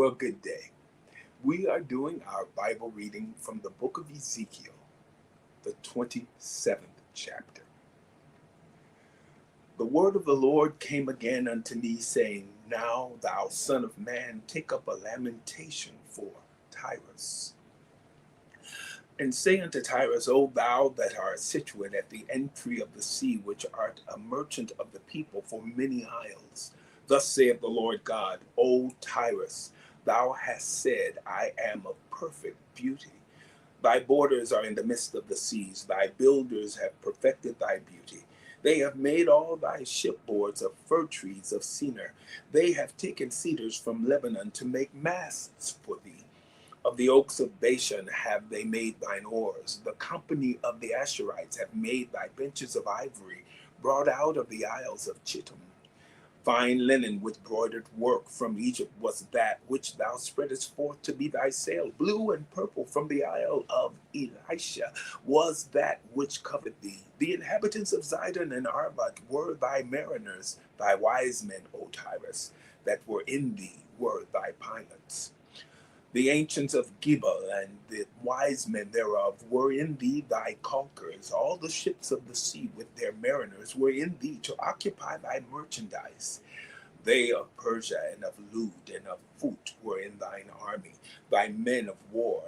Well, good day. We are doing our Bible reading from the book of Ezekiel, the 27th chapter. The word of the Lord came again unto me, saying, Now, thou son of man, take up a lamentation for Tyrus. And say unto Tyrus, O thou that art situate at the entry of the sea, which art a merchant of the people for many isles. Thus saith the Lord God, O Tyrus, thou hast said, I am of perfect beauty. Thy borders are in the midst of the seas. Thy builders have perfected thy beauty. They have made all thy shipboards of fir trees of Senir. They have taken cedars from Lebanon to make masts for thee. Of the oaks of Bashan have they made thine oars. The company of the Asherites have made thy benches of ivory, brought out of the isles of Chittim. Fine linen with broidered work from Egypt was that which thou spreadest forth to be thy sail. Blue and purple from the isle of Elisha was that which covered thee. The inhabitants of Zidon and Arvad were thy mariners. Thy wise men, O Tyrus, that were in thee were thy pilots. The ancients of Gebal and the wise men thereof were in thee thy conquerors. All the ships of the sea with their mariners were in thee to occupy thy merchandise. They of Persia and of Lud and of Phut were in thine army. Thy men of war,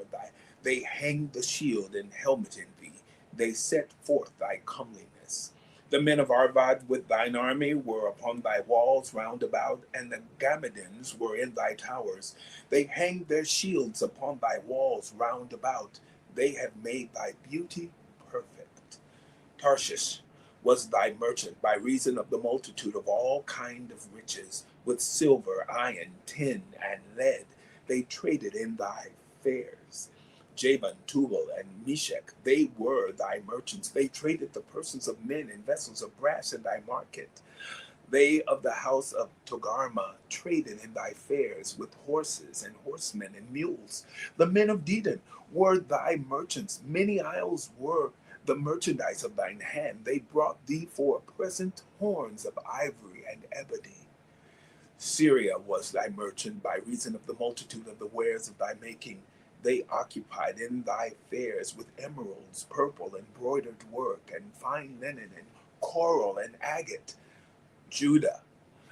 they hanged the shield and helmet in thee. They set forth thy comeliness. The men of Arvad with thine army were upon thy walls round about, and the Gammadians were in thy towers. They hanged their shields upon thy walls round about. They have made thy beauty perfect. Tarshish was thy merchant by reason of the multitude of all kind of riches, with silver, iron, tin, and lead. They traded in thy fairs. Javan, Tubal, and Meshach, they were thy merchants. They traded the persons of men and vessels of brass in thy market. They of the house of Togarma traded in thy fairs with horses and horsemen and mules. The men of Dedan were thy merchants. Many isles were the merchandise of thine hand. They brought thee for a present horns of ivory and ebony. Syria was thy merchant by reason of the multitude of the wares of thy making. They occupied in thy fairs with emeralds, purple, embroidered work, and fine linen, and coral, and agate. Judah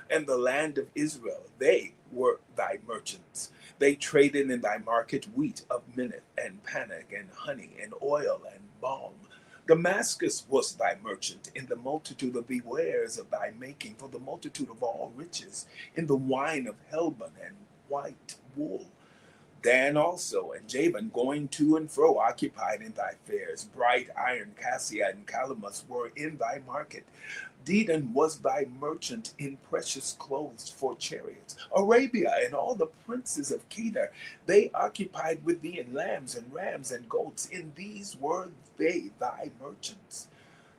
and the land of Israel, they were thy merchants. They traded in thy market wheat of Minnith, and Panic, and honey, and oil, and balm. Damascus was thy merchant in the multitude of the wares of thy making, for the multitude of all riches, in the wine of Helbon and white wool. Dan also and Javan going to and fro occupied in thy fairs. Bright iron cassia and calamus were in thy market. Dedan was thy merchant in precious clothes for chariots. Arabia and all the princes of Kedar, they occupied with thee in lambs and rams and goats. In these were they thy merchants.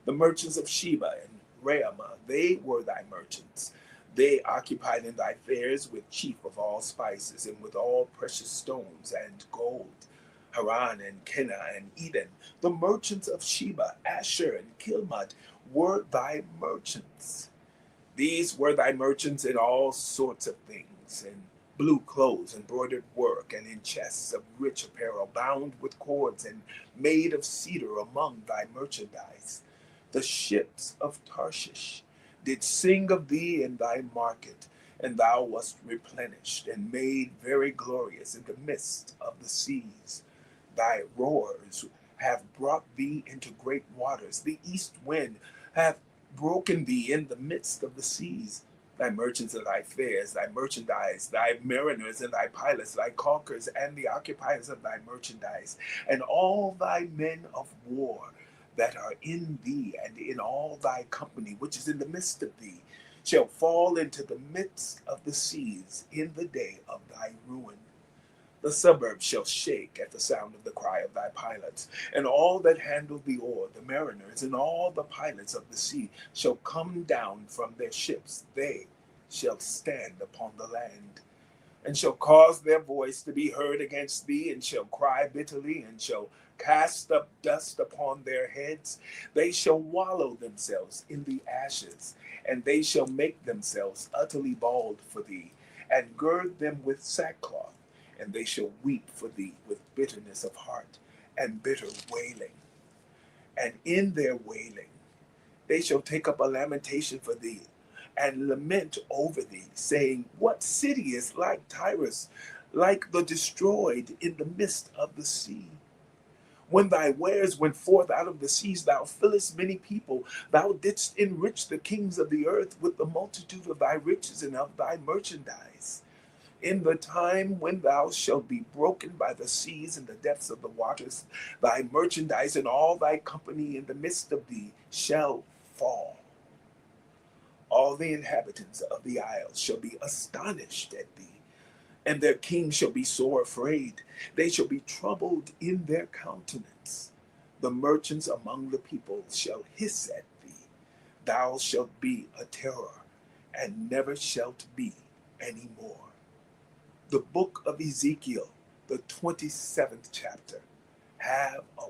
The merchants of Sheba and Raamah, they were thy merchants. They occupied in thy fairs with chief of all spices, and with all precious stones and gold. Haran and Kenah and Eden, the merchants of Sheba, Asher and Kilmad, were thy merchants. These were thy merchants in all sorts of things, in blue clothes, embroidered work, and in chests of rich apparel, bound with cords and made of cedar among thy merchandise. The ships of Tarshish did sing of thee in thy market, and thou wast replenished and made very glorious in the midst of the seas. Thy roars have brought thee into great waters. The east wind hath broken thee in the midst of the seas. Thy merchants and thy fairs, thy merchandise, thy mariners and thy pilots, thy caulkers and the occupiers of thy merchandise, and all thy men of war that are in thee, and in all thy company which is in the midst of thee, shall fall into the midst of the seas in the day of thy ruin. The suburbs shall shake at the sound of the cry of thy pilots, and all that handle the oar, the mariners, and all the pilots of the sea shall come down from their ships. They shall stand upon the land, and shall cause their voice to be heard against thee, and shall cry bitterly, and shall cast up dust upon their heads. They shall wallow themselves in the ashes, and they shall make themselves utterly bald for thee, and gird them with sackcloth, and they shall weep for thee with bitterness of heart and bitter wailing. And in their wailing they shall take up a lamentation for thee, and lament over thee, saying, What city is like Tyrus, like the destroyed in the midst of the sea? When thy wares went forth out of the seas, thou fillest many people. Thou didst enrich the kings of the earth with the multitude of thy riches and of thy merchandise. In the time when thou shalt be broken by the seas and the depths of the waters, thy merchandise and all thy company in the midst of thee shall fall. All the inhabitants of the isles shall be astonished at thee, and their king shall be sore afraid. They shall be troubled in their countenance. The merchants among the people shall hiss at thee. Thou shalt be a terror, and never shalt be any more. The book of Ezekiel, the 27th chapter. Have a